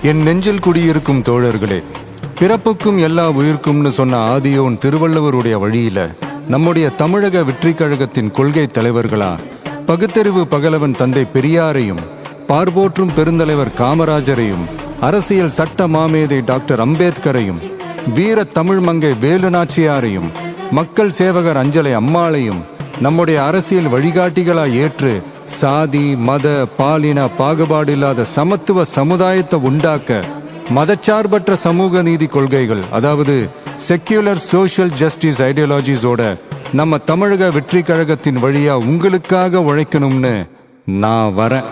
என் நெஞ்சில் குடியிருக்கும் தோழர்களே, பிறப்புக்கும் எல்லா உயிர்க்கும்னு சொன்ன ஆதியோன் திருவள்ளுவருடைய வழியில நம்முடைய தமிழக வெற்றி கழகத்தின் கொள்கை தலைவர்களா பகுத்தறிவு பகலவன் தந்தை பெரியாரையும் பார்போற்றும் பெருந்தலைவர் காமராஜரையும் அரசியல் சட்ட மாமேதை டாக்டர் அம்பேத்கரையும், வீர தமிழ் மங்கை வேலு நாச்சியாரையும், மக்கள் சேவகர் அஞ்சலை அம்மாளையும் நம்முடைய அரசியல் வழிகாட்டிகளாய் ஏற்று சாதி மத பாலின பாகுபாடு இல்லாத சமத்துவ சமுதாயத்தை உண்டாக்க மதச்சார்பற்ற சமூக நீதி கொள்கைகள், அதாவது செக்யூலர் சோஷியல் ஜஸ்டிஸ் ஐடியாலஜிஸோட நம்ம தமிழக வெற்றி கழகத்தின் வழியா உங்களுக்காக உழைக்கணும்னு நான் வரேன்.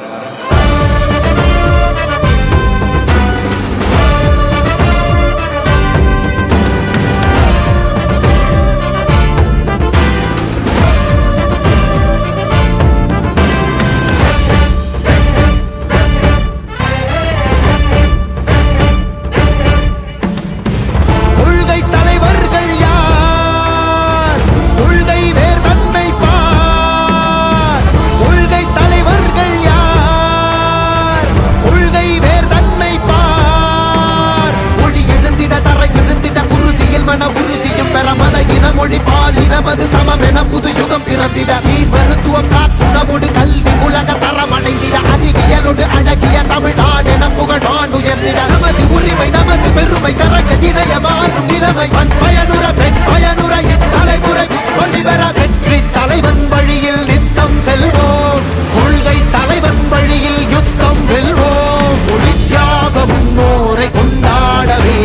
நமது சமமென புது யுகம் பிறந்திட நீர் மருத்துவம் காற்றுணவோடு கல்வி உலக தரம் அடைந்திட அறிவியலோடு அழகிய தமிழ்நாடு என புகழான் உயர்ந்திட நமது உரிமை நமது பெருமை கரங்க இணைய மாறும் நிலைமை பண் பயனுற பெண் பயனுற இத்தலைமுறை ஒளிவர வெற்றி தலைவன் வழியில் நித்தம் செல்வோம், கொள்கை தலைவன் வழியில் யுத்தம் வெல்வோம். ஒளி தியாக முன்னோரை கொண்டாடவே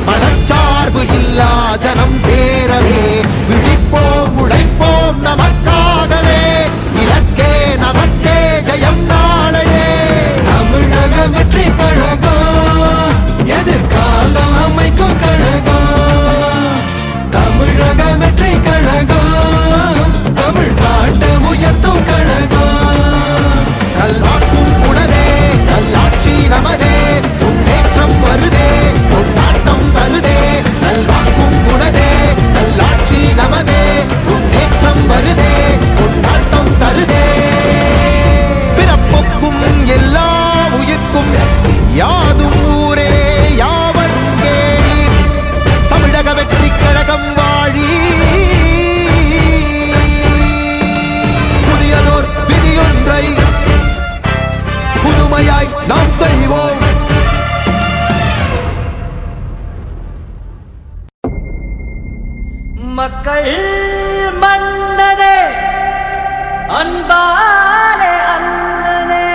மதச்சார்பு இல்லா ஜனம் சேரவே விழிப்போம் உழைப்போம் நமக்காகவே இலக்கே நமக்கே ஜெயம் நாளையே. தமிழக வெற்றி கழகம் எதிர்காலம் அமைக்கும் கழகம். தமிழக வெற்றி கழகம் தமிழ்நாட்டை உயர்த்தும் கழகம். நல்வாக்கும் உடனே நல்லாட்சி நமதே, முன்னேற்றம் வருதே கொண்டாட்டம் தருதே. நல்வாக்கும் உடனே நல்லாட்சி நமதே, முன்னேற்றம் வருதே கொண்டாட்டம் தருதே. பிறப்புக்கும் எல்லா உயிர்க்கும் யாதும் ஊரே யாவரும் கேளீர், தமிழக வெற்றி கழகம் வாழி. புதியதோர் விதியொன்றை புதுமையாய் நாம் செய்வோம். மக்கள் மன்னனே அன்பாலே அண்ணனே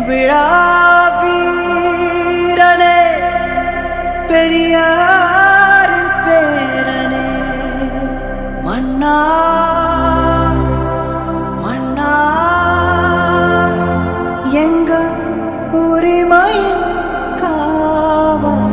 விழா வீரனே பெரியாரின் பேரனே மன்னா மன்னா எங்க உரிமையின் காவல்.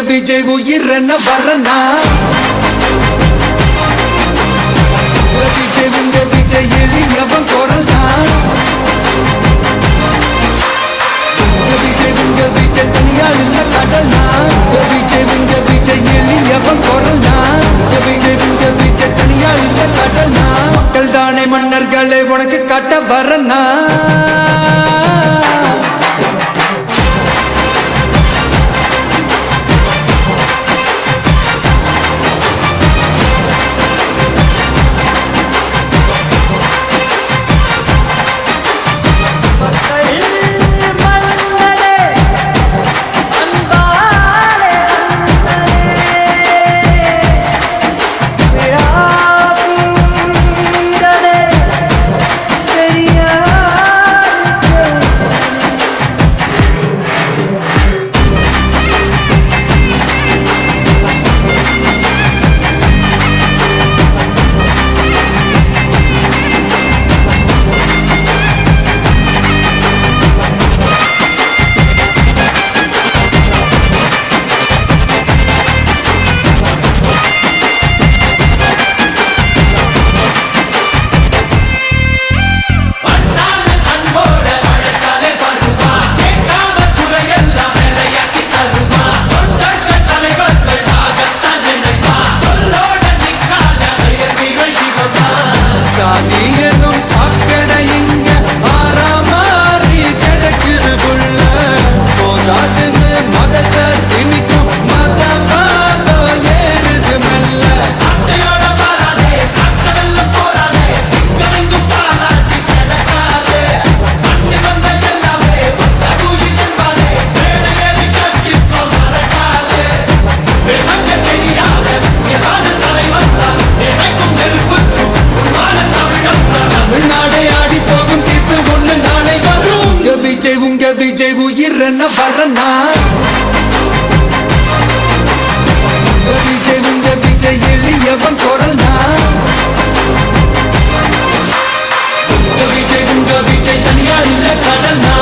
விஜய் உயிரன வரனா விஜய் உங்க விஜய் எளியவன் குரல்னா விஜய் உங்க விஜய் தனியால் இல்ல கடல்னா விஜய் உங்க விஜய் எளியவன் குரல்னா விஜய் உங்க விஜய் தனியால் இல்ல கடல்னா மக்கள் தானே மன்னர்களை உனக்கு காட்ட வரனா பெரியார் சாதி எனும் சாக்கடை இங்க மாறி கிடக்குது புள்ள போதாதுன்னு மதத்தை திணிக்கும் மதவாதம் ஏறுது மெல்ல சட்டையோட வராதே கட்ட வெள்ளம் போராதே சிங்கம் எங்கும் பாலாட்டி கிடக்காதே பண்ணி வந்த எல்லாமே கூலி என்பாரே மேடை ஏறி கட்சி மறக்காதே சங்க தெரியாத ஏதான தலைவன் தான் நினைக்கும் நெருப்புக்கும் உருவான தமிழன் தான் தமிழ்நாடே ஆடி போகும் தீர்ப்பு ஒண்ணு நாளை வரும் உங்க விஜய் உயிரென்ன வரனா உங்க விஜய் எளியவன் குரல்னா உங்க விஜய் தனியார் இல்ல கடல்னா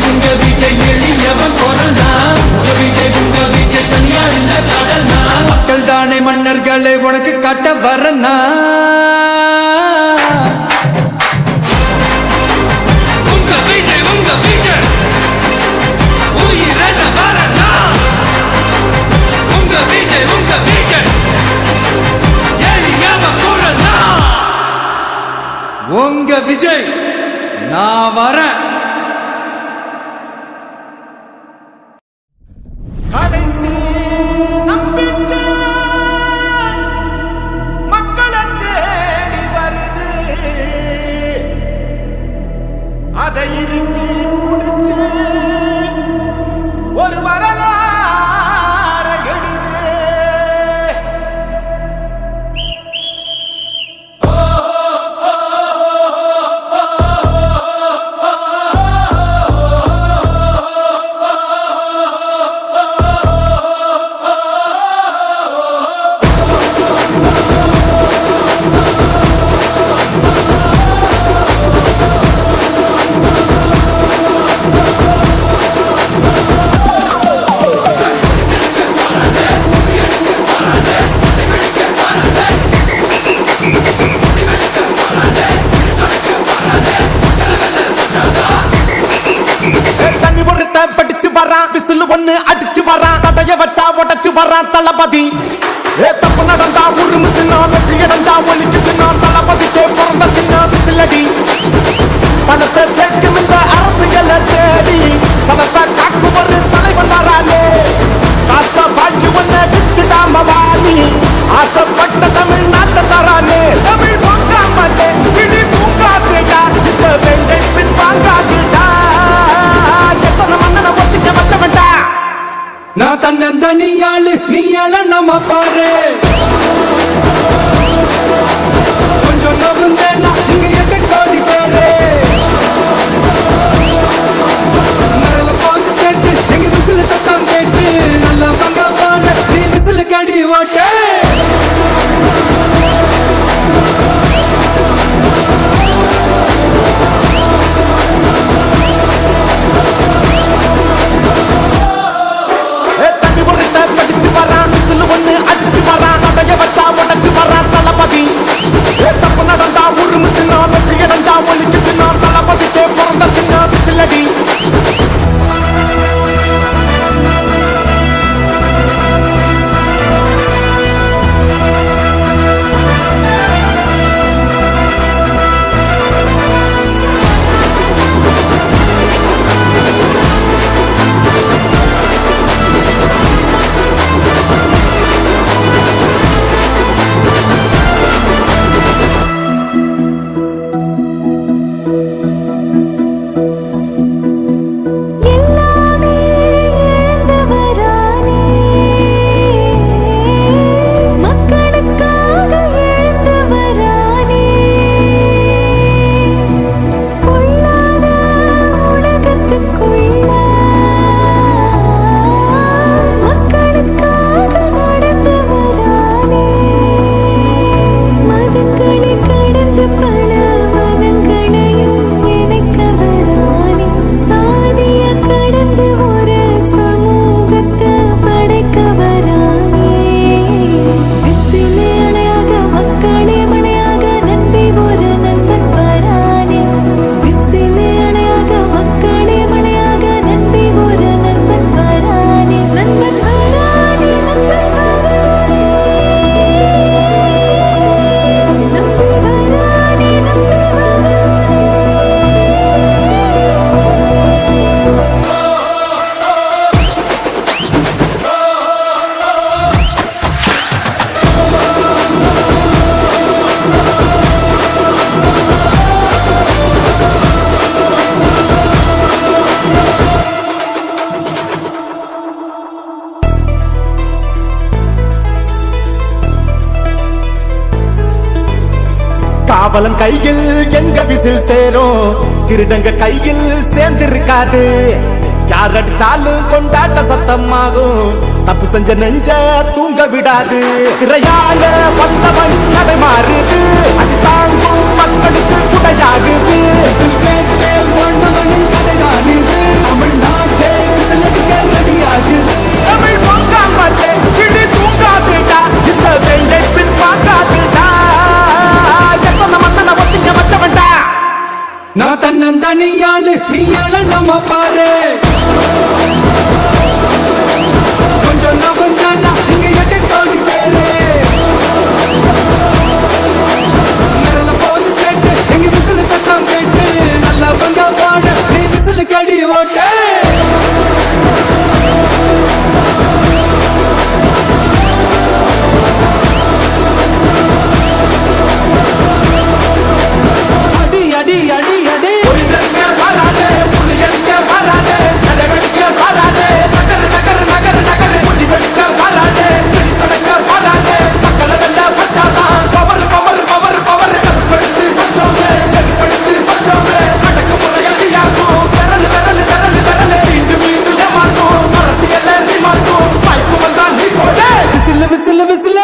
உங்க விஜய் எளியவன் குரல்னா உங்க விஜய் தனியார் இல்ல கடல்னா மக்கள் தானே மன்னர்களை உனக்கு காட்ட வரனா உங்க விஜய் நான் வரேன் கடைசி நம்பிக்கை மக்களை தேடி வருது அதை இறுக்கி முடிச்சு ஒரு வரலாறு எழுது விசில் ஒண்ணு அடிச்சு வரான் தடைய வச்சா உடச்சு வரான் தளபதி தப்பு நடந்தா உருமுச்சுனா வெற்றி அடைஞ்சா ஒலிக்குச்சுனா தளபதிக்கே பிறந்த சின்ன விசிலடி பணத்தை சேர்க்கும் இந்த அரசியலை தேடி சனத்தை காக்கும் ஒரு தலைவன் வரானே காச வாழ்க்கை ஒண்ணு விட்டுடாம வாணி ஆசைப்பட்ட தமிழ்நாட்டை தரானே தமிழ் போக்காமட்டே கிளி தூங்காதேடா இந்த வேண்டை பின் வாங்காதேடா எத்தனை மன்னனை ஒத்திக்க வச்சவன்டா நான் தன்னந்தனியாளு நீயாள நம்ம பாரு கொஞ்சம் நவுந்தேன்னா இங்க எட்டு கோடி பேரு நல்ல பாஞ்சு கேட்டு எங்க விசில சத்தம் கேட்டு நல்லா பங்க பாரு நீ விசில கடி ஓட்டு படிச்சு வரான் விசில் ஒண்ணு அடிச்சு வரான் நடைய வச்சா உடச்சு வரான் தளபதி தப்பு நடந்தா உருமுச்சுனா வெற்றி அடைஞ்சா ஒலிக்குச்சுனா தளபதிக்கே பிறந்த சின்ன விசிலடி காவலன் கையில் எங்க விசில் சேரும், திருடங்க கையில் சேர்ந்திருக்காது. யார் அடிச்சாலும் கொண்டாட்ட சத்தமாகும், தப்பு செஞ்ச நெஞ்ச தூங்க விடாது. திரையால வந்தவன் கதை மாறுது, அது தாங்கும் மக்களுக்கு குடையாகுது. வாழ்ந்தவனின் கதைதான் இது, தமிழ்நாட்டே விசிலடிக்க ரெடியாகுது. தமிழ் பொங்காமலே கிளி தூங்காதுடா, இந்த வெள்ளை பின் பார்க்காதுடா. எத்தனை மத்தனை ஒத்திங்க வச்சவன்டா. நான் தன்னந்தனியாளு, நீயாள நம்ம பாரு. கொஞ்சம் நவந்தானா இங்க 8 கோடி பேரு. நிரல போது ஸ்டேட் எங்க விசில் சத்தம் கேட்டு, நல்லவங்க வாழ நீ விசில் கடி ஓட்டு. அடி அடி அடி அடி புலிதங்க வராதே, புலியங்க வராதே, நடவடிக்க வராதே, நகர நகர நகர நகர முடிவெடுக்க வராதே, பிடி தொடங்க வராதே. மக்களை வெல்ல வச்சாதான் பவர் பவர் பவர் பவர். கருப்படுத்து வச்சோமே, நெருப்படுத்து வச்சோமே, அடக்குமுறை அடியாகும். விரல் விரல் விரல் விரல் மீண்டும் மீண்டும் ஏமாத்தும், அரசியல் நீ மாத்தும், வாய்ப்பு வந்தா நீ போடு. Whistle whistle whistle.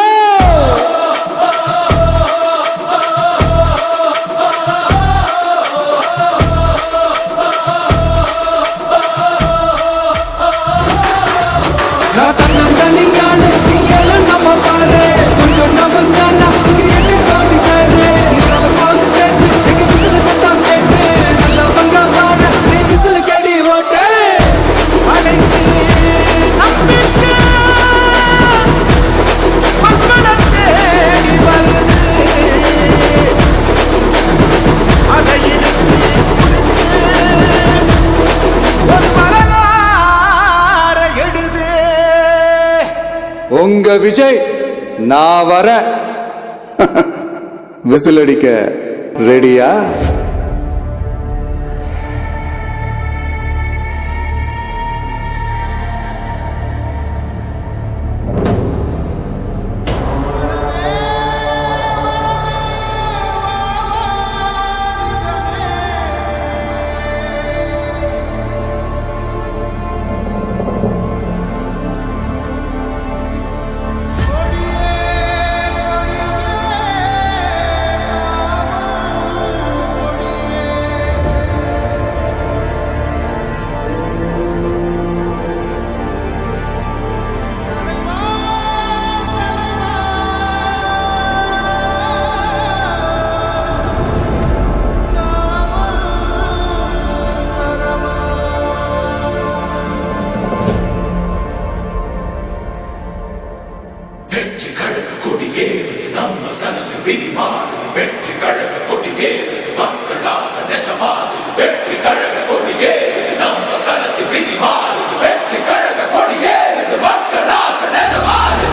நான் தன்னந்தனியாளு, நீயாள நம்ம பாரு. கொஞ்சம் நவந்தானா இங்க 8 கோடி பேரு. நிரல போது ஸ்டேட் எங்க விசில் சத்தம் கேட்டு, நல்லவங்க வாழ நீ விசில் கடி ஓட்டு. கடைசி நம்பிக்கை மக்களை தேடி வருது, அதை இழுத்து குளிச்சு ஒரு வரலாறு எழுது. உங்க விஜய் நான் வர விசில் அடிக்க ரெடியா? வெற்றி கழக கொடியேறுது, நம்ம சனத்து விதி மாறுது. வெற்றி கழக கொடியேறுது, மக்கள் ஆசை நிஜமாகுது. வெற்றி கழக கொடியேறுது, நம்ம சனத்து விதி மாறுது. வெற்றி கழக கொடியேறுது, மக்கள் ஆசை நிஜமாகுது.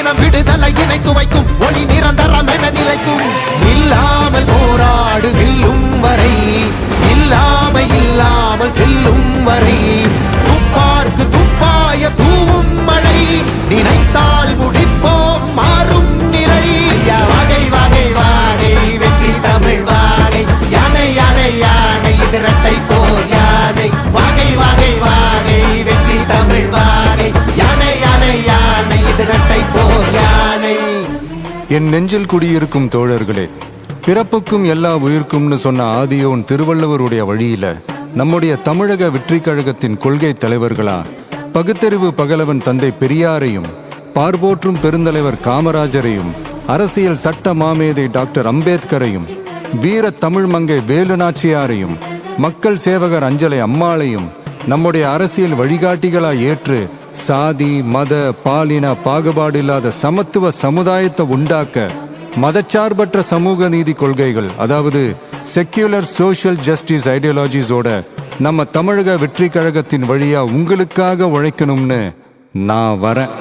தினம் விடுதலையினை சுவைக்கும் ஒளி நிரந்தரம் என நிலைக்கும் இல்லாமல் போராடு வெல்லும் வரை இல்லாமல் செல்லும் வரை துப்பார்க்கு துப்பாய தூவும் மழை நினைத்தால் முடிப்போம் மாறும் நிலை வகை வகை வாகை வெற்றி தமிழ் வாகை யானை யானை யானை இது இரட்டை போர் யானை வகை வகை வாகை வெற்றி தமிழ் வாகை யானை யானை யானை இது இரட்டை போர் யானை. என் நெஞ்சில் குடியிருக்கும் தோழர்களே, பிறப்புக்கும் எல்லா உயிர்க்கும்னு சொன்ன ஆதியோன் திருவள்ளுவருடைய வழியில நம்முடைய தமிழக வெற்றி கழகத்தின் கொள்கை தலைவர்களா பகுத்தறிவு பகலவன் தந்தை பெரியாரையும் பார்போற்றும் பெருந்தலைவர் காமராஜரையும் அரசியல் சட்ட மாமேதை டாக்டர் அம்பேத்கரையும் வீர தமிழ் மங்கை வேலு நாச்சியாரையும் மக்கள் சேவகர் அஞ்சலை அம்மாளையும் நம்முடைய அரசியல் வழிகாட்டிகளாய் ஏற்று சாதி மத பாலின பாகுபாடு இல்லாத சமத்துவ சமுதாயத்தை உண்டாக்க மதச்சார்பற்ற சமூக நீதி கொள்கைகள், அதாவது செக்யூலர் சோஷியல் ஜஸ்டிஸ் ஐடியாலஜிஸோட நம்ம தமிழக வெற்றி கழகத்தின் வழியா உங்களுக்காக உழைக்கணும்னு நான் வரேன்.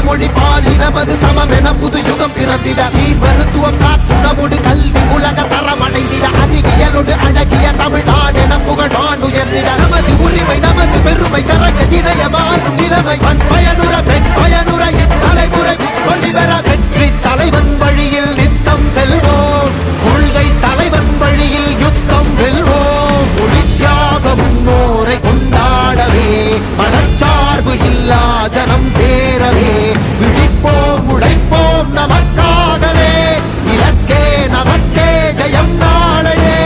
மொழி பாலினமது சமமென புது யுகம் பிறந்திட நீர் மருத்துவம் காற்றுணவோடு கல்வி உலக தரம் அடைந்திட அறிவியலோடு அழகிய தமிழ்நாடு என புகழான் உயர்ந்திட நமது உரிமை நமது பெருமை கரங்க இணைய மாறும் நிலைமை பண் பயனுற பெண் பயனுற இத்தலைமுறை கொள்ளிவர வெற்றி தலைவன் வழியில் நித்தம் செல்வோம் கொள்கை தலைவன் வழியில் யுத்தம் வெல்வோம் ஒளி தியாக முன்னோரை கொண்டாடவே மனச்சார்பு இல்லா ஜனம் சேரவே விழிப்போம் உழைப்போம் நமக்காகவே இலக்கே நமக்கே ஜெயம் நாளையே.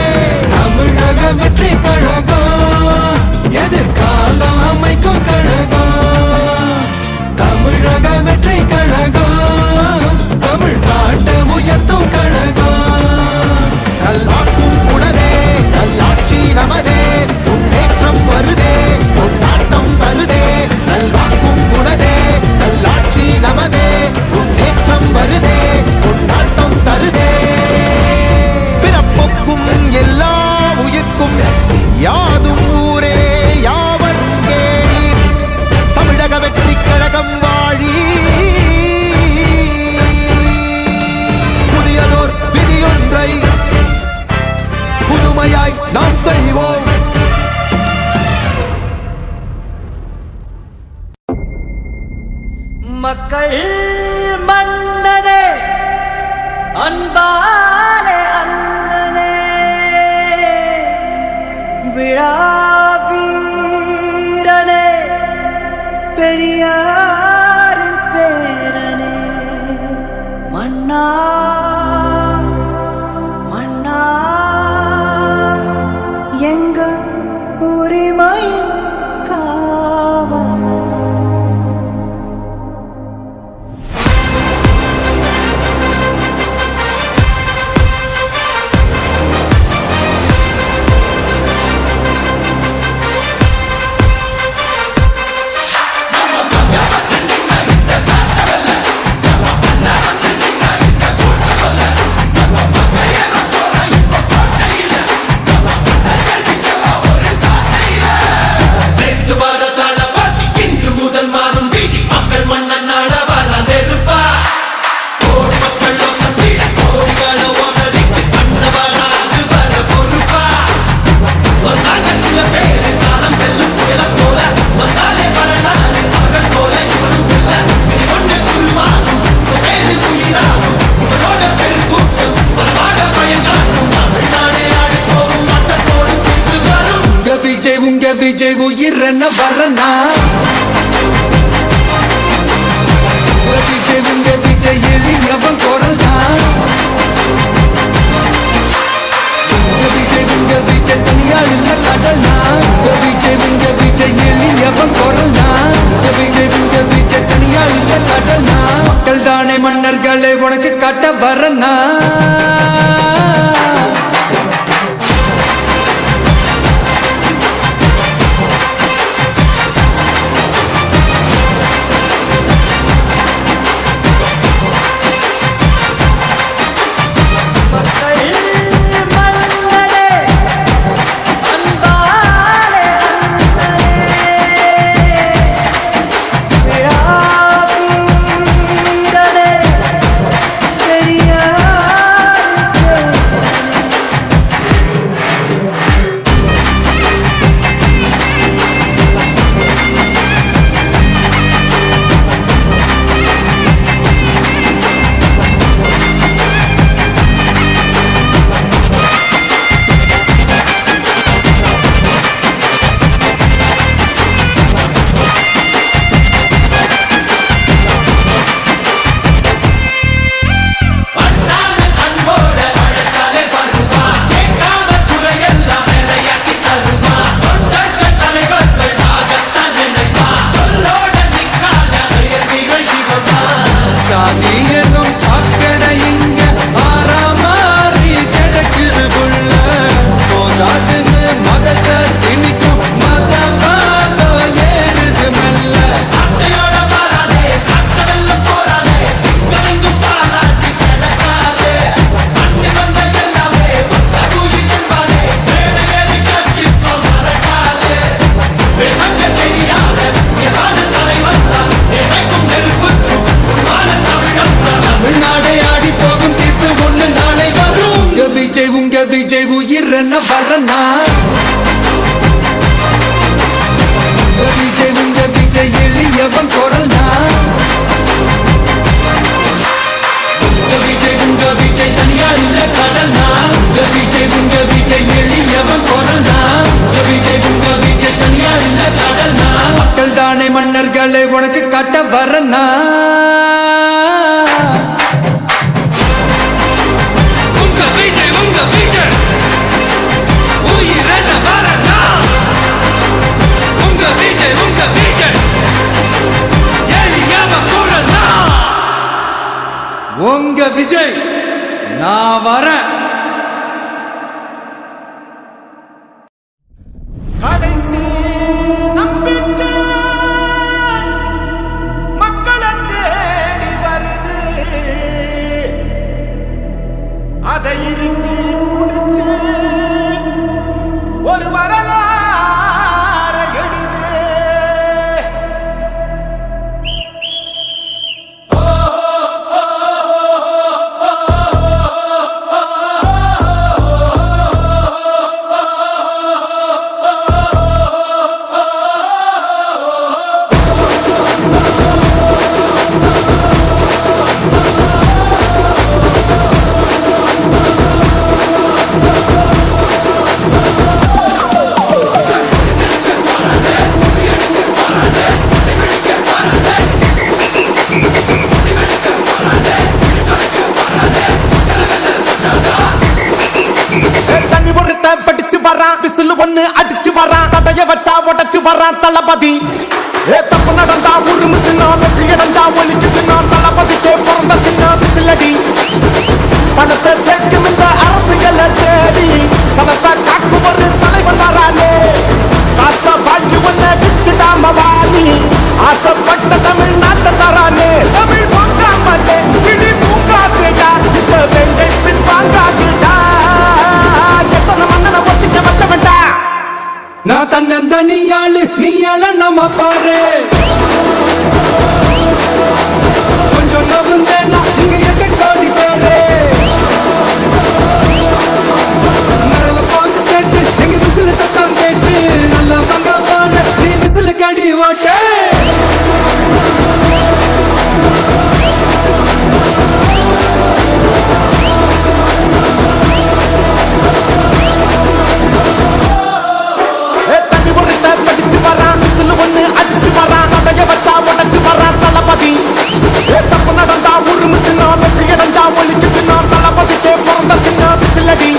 தமிழக வெற்றி கழகம் எதிர்காலம் அமைக்கும் கழகம். தமிழக வெற்றி கழகம் தமிழ்நாட்டை உயர்த்தும் கழகம். நல்வாக்கும் உடனே நல்லாட்சி நமதே முன்னேற்றம் வருதே கொண்டாட்டம் தருதே. நல்வாக்கும் உடனே நல்லாட்சி நமதே முன்னேற்றம் வருதே கொண்டாட்டம் தருதே. பிறப்புக்கும் எல்லா உயிர்க்கும் யாதும் ஊரே யாவரும் கேளீர் தமிழக வெற்றி கழகம் வாழி. புதியதோர் விதியொன்றை புதுமையாய் நாம் செய்வோம். மக்கள் மன்னனே அன்பாலே அண்ணனே விழா வீரனே பெரியாரின் பேரனே மன்னா மன்னா எங்க உரிமையின் காவல். விஜய் உயிரன வரனா விஜய் எளியவன் குரல் தான். விஜய் உங்க விஜய் தனியாள் இல்ல கடல்னா விஜய் எளியவன் குரல்னா விஜய் உங்க விஜய் தனியாள் இல்ல கடல்னா மக்கள் தானே மன்னர்களே உனக்கு காட்ட வரனா விஜய் உயிரன வரனா விஜய் உங்க விஜய் எளியவன் குரல்னா விஜய் உங்க விஜய் தனியாள் இல்ல கடல்னா விஜய் உங்க விஜய் எளியவன் குரல்னா விஜய் உங்க விஜய் தனியாள் இல்ல கடல்னா மக்கள் தானே மன்னர்களே உனக்கு காட்ட வரனா உங்க விஜய் நான் வரேன் கடைசி நம்பிக்கை மக்களை தேடி வருது அதை இறுக்கி முடிச்சு ஒரு வரலாறு எழுது விசில் ஒண்ணு அடிச்சு வரான் தடைய வச்சா உடச்சு வரான் தளபதி தப்பு நடந்தா உருமு சின்ன வெற்றி அடைஞ்சா ஒலிக்கு சின்ன தளபதிக்கே பிறந்த சின்ன விசிலடி பணத்தை சேர்க்கும் இந்த அரசுகளை தேடி சனத்தை காக்கும் ஒரு தலைவன் வரானே காசை வாங்கி ஒன்ன விட்டுடாம வாணி ஆசைப்பட்ட தமிழ்நாட்டை தரானே தமிழ் போக்காமட்டே கிளி பூங்காத்துடா இப்ப வெங்கை பின் வாங்காதுடா எத்தனை மன்னனை ஒத்திக்க வச்சவன்டா நான் தன்னந்த நீயாள நம்ம பாரு கொஞ்சம் நவுந்தேன்னா இங்க எங்க கோடி பேரு நரல பாஞ்சு ஸ்டேட்டு எங்க விசில சத்தம் கேட்டு நல்லா வங்க பாரு நீ விசில கடி ஓட்டே தப்பு நடந்தா உருமு சின்ன வெற்றி அடைஞ்சா ஒலிக்கு சின்ன தளபதிக்கே பிறந்த சின்ன விசிலடி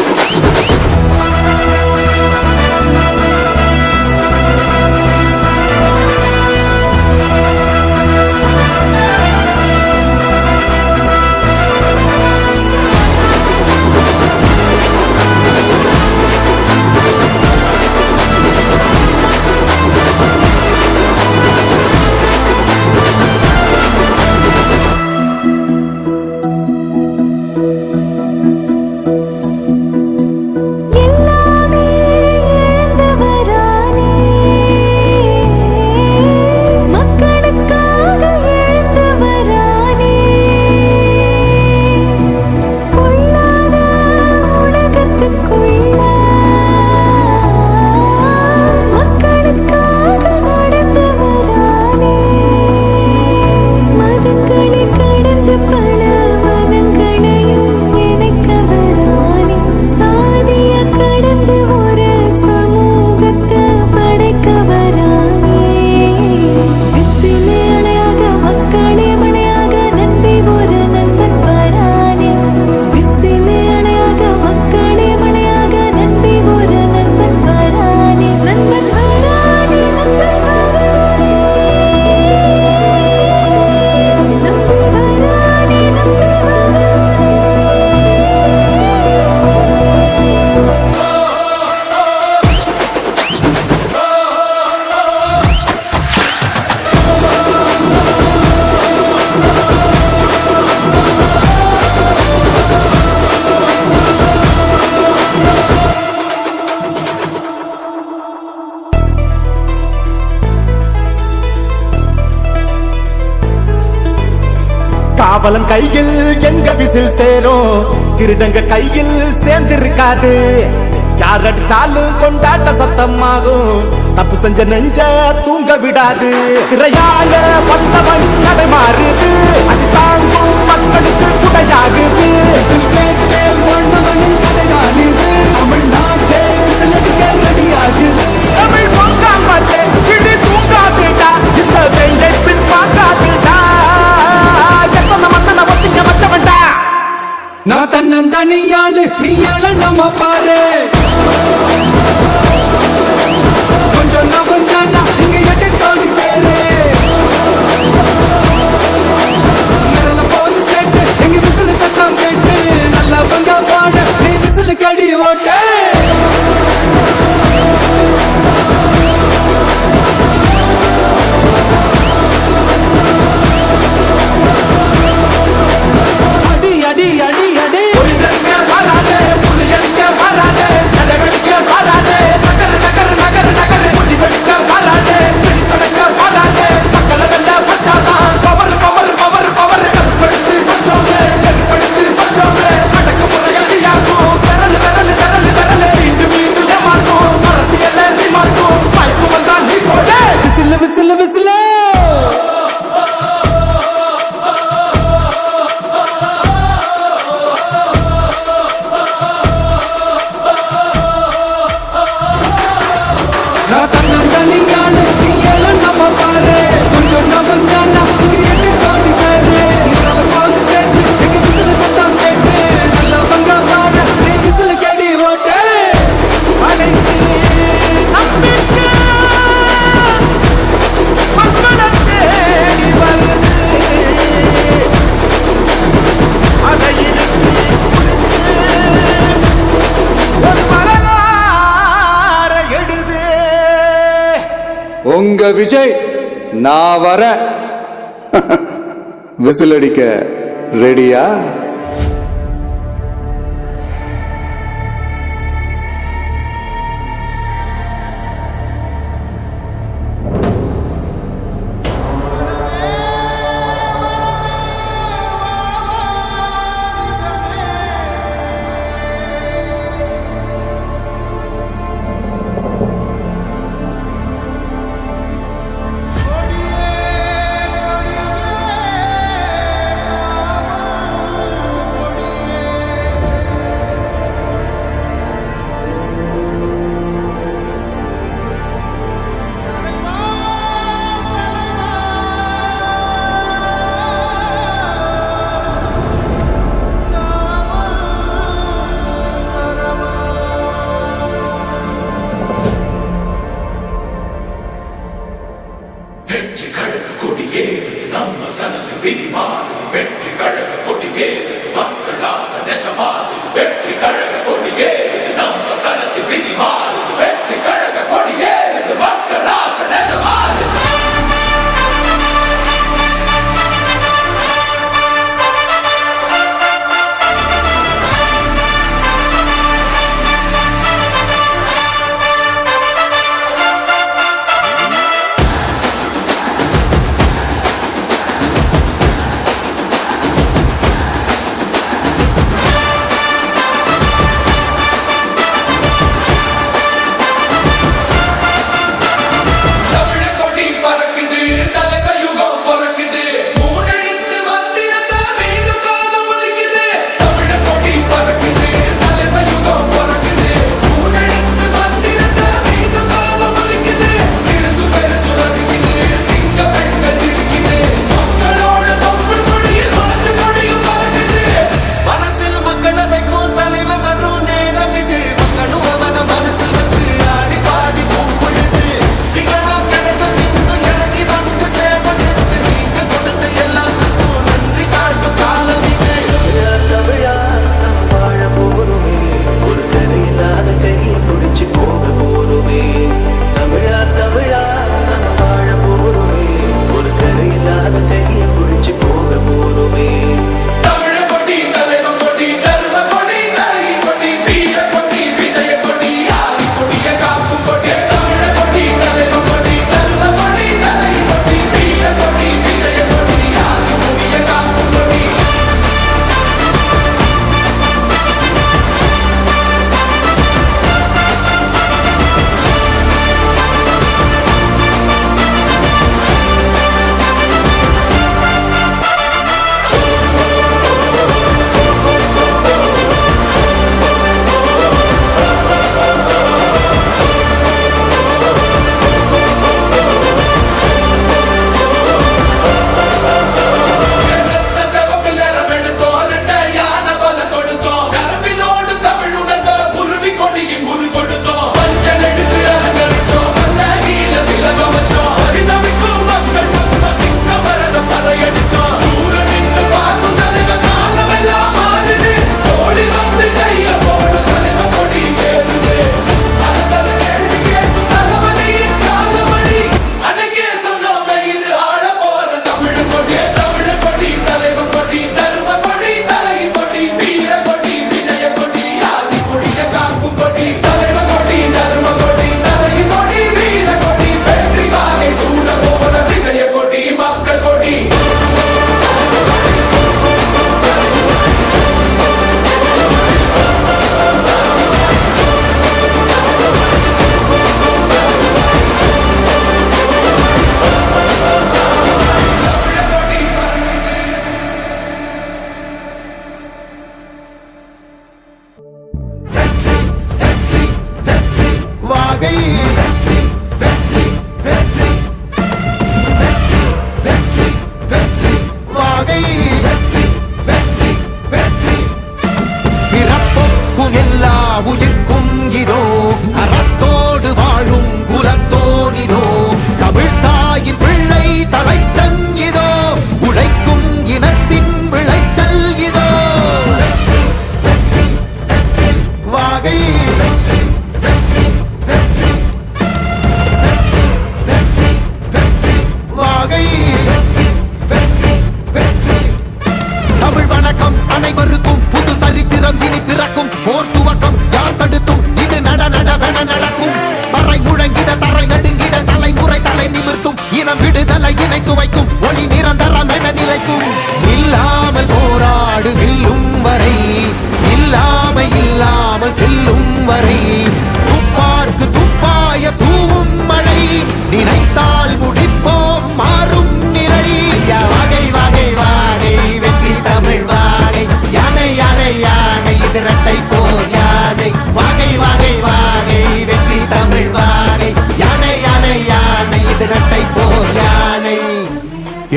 காவலன் கையில் எங்க விசில் சேரும் திருடங்க கையில் சேர்ந்திருக்காது யார் அடிச்சாலும் கொண்டாட்ட சத்தமாகும் தப்பு செஞ்ச நெஞ்ச தூங்க விடாது திரையால வந்தவன் கடை மாறுது அது தாங்கும் மக்களுக்கு குடையாகுது தமிழ்நாட்டே ரெடியாகுது தமிழ் பொங்காமட்டே கிளி தூங்காதுடா இந்த வெங்கை பின் பார்க்காதுடா எத்தனை மத்தனை ஒத்திங்க வச்சவன்டா நான் தன்னந்தனியாளு நீயாள நம்ம பாரு கொஞ்சம் நவந்தானா இங்க எட்டு தோணி பேரு நிரல போது ஸ்டேட் எங்க விசில் சத்தம் கேட்டு நல்லவங்க பாட நீ விசில் கடி ஓட்ட அடி அடி அடி அடி புலிதங்க வராதே புலியங்க வராதே நடவடிக்க வராதே நகர நகர நகர நகர முடிவெடுக்க வராதே பிடித்தொடக்க வராதே மக்களை வெல்ல வச்சாதான் பவர் பவர் பவர் பவர் கற்படுத்து வச்சோமே கற்படுத்து வச்சோமே அடக்குமுறை அடியாகும் விரல் விரல் விரல் விரல் மீண்டும் மீண்டும் ஏமாற்றும் அரசியல் நீ மாற்றும் வாய்ப்பு வந்தால் நீ போட விசில் விசில் விசில் நான் தன்னந்தனியாளு நீயாள நம்ம பாரு கொஞ்சம் நவந்தானா இங்க எட்டு தோணி பேரு நிரல போது ஸ்டேட் எங்க விசில் சத்தம் கேட்டு நல்லவங்க பாட நீ விசில் கடி ஓட்ட கடைசி நம்பிக்கை மக்களை தேடி வருது அதை இறுக்கி பிடிச்சு ஒரு வரலாறு எழுது உங்க விஜய் நான் வர விசில் அடிக்க ரெடியா?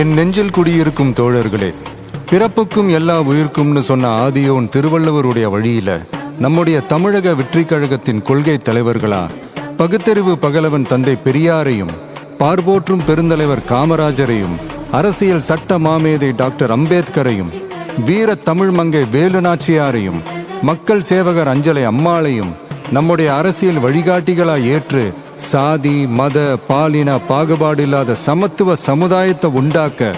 என் நெஞ்சில் குடியிருக்கும் தோழர்களே, பிறப்புக்கும் எல்லா உயிர்க்கும்னு சொன்ன ஆதியோன் திருவள்ளுவருடைய வழியில நம்முடைய தமிழக வெற்றிக் கழகத்தின் கொள்கை தலைவர்களா பகுத்தறிவு பகலவன் தந்தை பெரியாரையும், பார்போற்றும் பெருந்தலைவர் காமராஜரையும், அரசியல் சட்ட மாமேதை டாக்டர் அம்பேத்கரையும், வீர தமிழ் மங்கை வேலு நாச்சியாரையும், மக்கள் சேவகர் அஞ்சலை அம்மாளையும் நம்முடைய அரசியல் வழிகாட்டிகளா ஏற்று சாதி மத பாலின பாகுபாடு இல்லாத சமத்துவ சமுதாயத்தை உண்டாக்க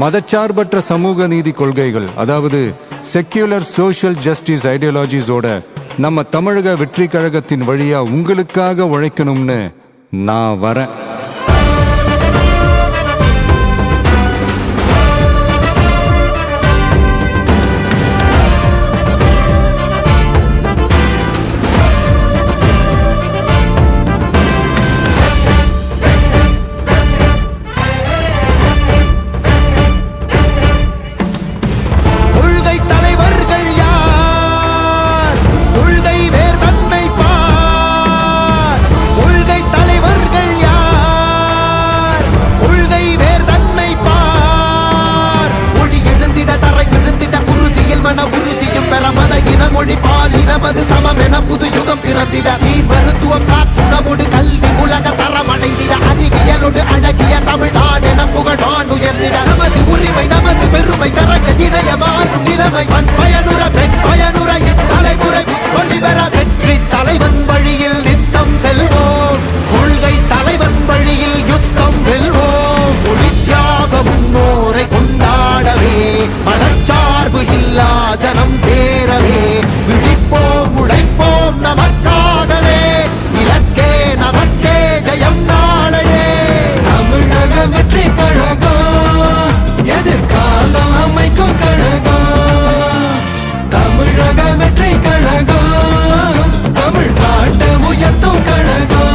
மதச்சார்பற்ற சமூக நீதி கொள்கைகள், அதாவது செக்யூலர் சோஷியல் ஜஸ்டிஸ் ஐடியாலஜிஸோட நம்ம தமிழக வெற்றி கழகத்தின் வழியா உங்களுக்காக உழைக்கணும்னு நான் வரேன். மொழி பாலினமது சமமென புது யுகம் பிறந்திட நீர் மருத்துவம் காற்றுணவோடு கல்வி உலக தரமடைந்திட அறிவியலோடு அழகிய தமிழ்நாடென புகழான் உயர்ந்திட நமது உரிமை நமது பெருமை தரங்க இணைய மாறும் நிலைமை பயனுற பெண் பயனுற இத்தலைமுறை ஒளிபெற வெற்றி தலைவன் வழியில் நித்தம் செல்வோம், கொள்கை தலைவன் வழியில் யுத்தம் வெல்வோம். ஒளி தியாக முன்னோரை கொண்டாடவே மதச்சார்பு இல்லா ஜனம் சேரவே விழிப்போம் உழைப்போம் நமக்காகவே இலக்கே நமக்கே ஜெயம் நாளையே. தமிழக வெற்றி கழகம் எதிர்காலம் அமைக்கும் கழகம். தமிழக வெற்றி கழகம் தமிழ்நாட்டை உயர்த்தும் கழகம்.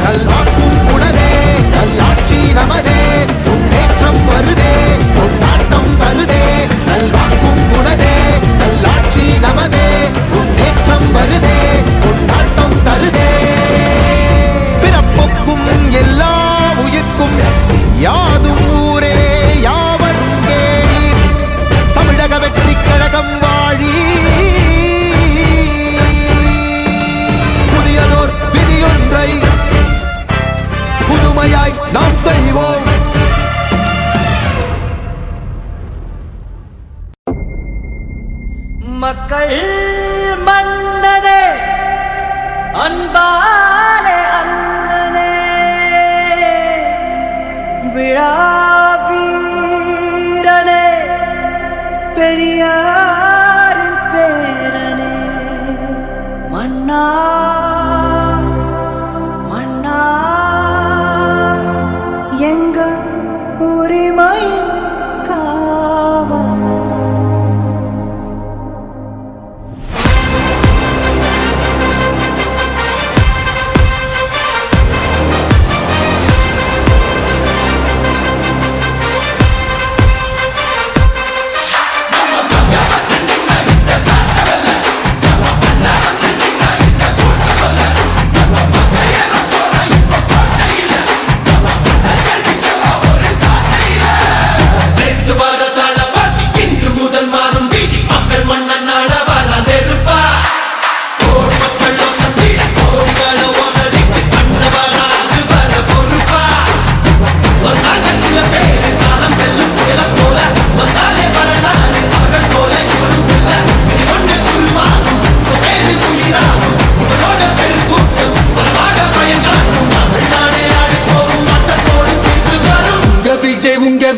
நல்வாக்கும் உணரே நல்லாட்சி நமதே, முன்னேற்றம் வருதே கொண்டாட்டம் வருதே. நல்வாக்கும் உணரே நல்லாட்சி நமதே, முன்னேற்றம் வருதே கொண்டாட்டம் தருதே. பிறப்புக்கும் எல்லா உயிர்க்கும் யாதும் ஊரே யாவரும் கேளீர், தமிழக வெற்றி கழகம் வாழி. புதியதோர் விதியொன்றை புதுமையாய் நாம் செய்வோம். மக்கள் மன்னனே அன்பாலே அண்ணனே விழா வீரனே பெரியாரின் பேரனே மன்னா மன்னா எங்க உரிமையின் காவல்.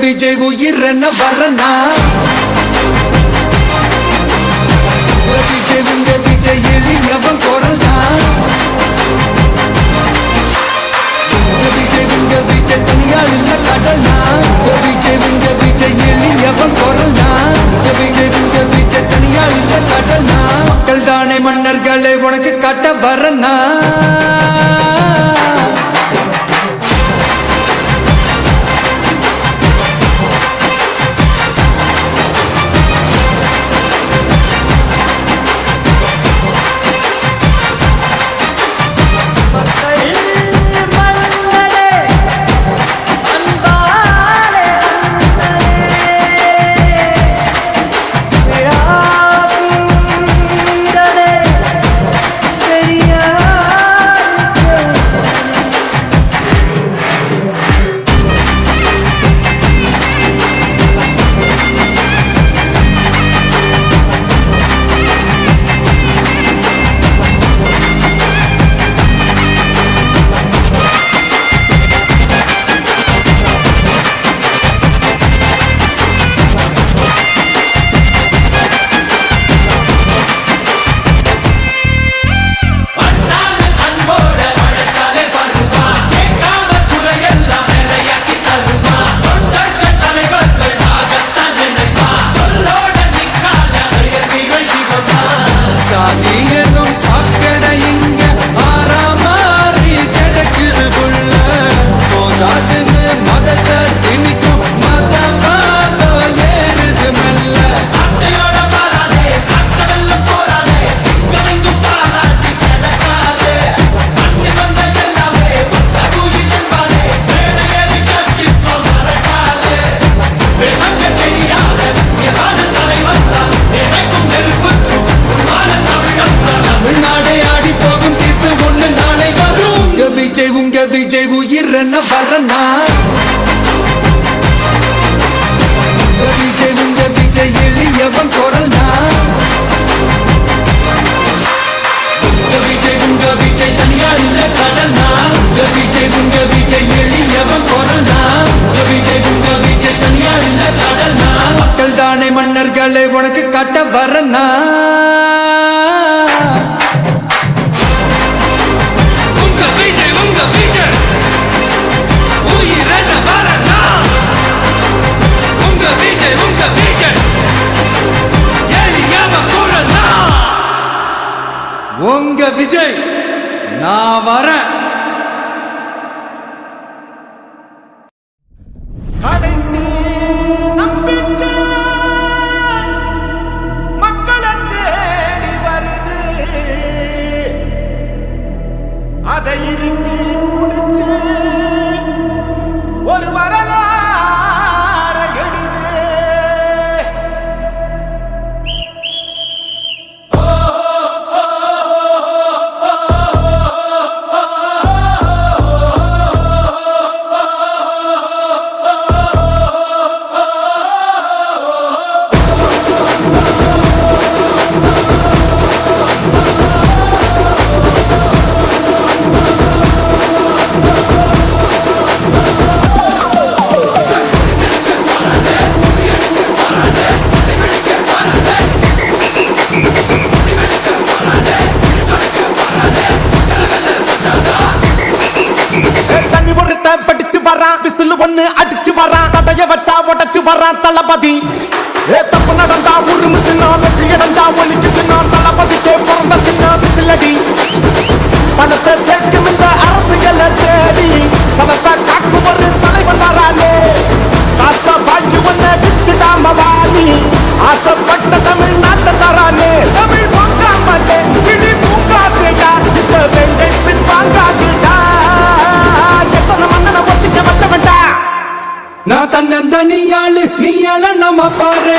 விஜய் உயிரென்ன வரனா விஜய் உங்க விஜய் எளியவன் குரல்னா விஜய் உங்க விஜய் தனியார் இல்ல கடல்னா விஜய் உங்க விஜய் எளியவன் குரல்னா விஜய் உங்க விஜய் தனியார் இல்ல கடல்னா மக்கள் தானே மன்னர்களை உனக்கு காட்ட வரனா மக்கள் மன்னனே அன்பாலே விஜய் உங்க விஜய் உயிரன வரனா விஜய் உங்க விஜய் எளியவன் குரல்னா விஜய் உங்க விஜய் தனியார் இல்ல கடல்னா விஜய் உங்க விஜய் எளியவன் குரல்னா விஜய் உங்க விஜய் தனியார் இல்ல கடல்னா மக்கள் தானே மன்னர்களை உனக்கு காட்ட வரனா உங்க விஜய் உயிரன வரனா உங்க விஜய் எளியவன் குரல்னா உங்க விஜய் நான் வரேன் கடைசி நம்பிக்கை மக்களை தேடி வருது அதை இறுக்கி முடிச்சு ஒரு வரலாறு எழுது தண்ணி ஒருத்த படிச்சு வரான் விசில் ஒண்ணு அடிச்சு வரான் தடைய வச்சா உடச்சு வரான் தளபதி தப்பு நடந்தா உருமு சின்ன வெற்றி அடைஞ்சா ஒலிக்கு சின்ன தளபதிக்கே பிறந்த சின்ன விசிலடி பணத்தை சேர்க்கும் இந்த அரசியலை தேடி சனத்தை காக்கும் ஒரு தலைவன் வரானே காசை வாங்கி ஒன்ன விட்டுடாம வாணி ஆசைப்பட்ட தமிழ்நாட்டை தரானே தமிழ் பொங்காமலே கிளி தூங்காதேடா இந்த வெங்கை பின் வாங்காதேடா நான் தன்னந்தனியாளு நீயால நம்ம பாரு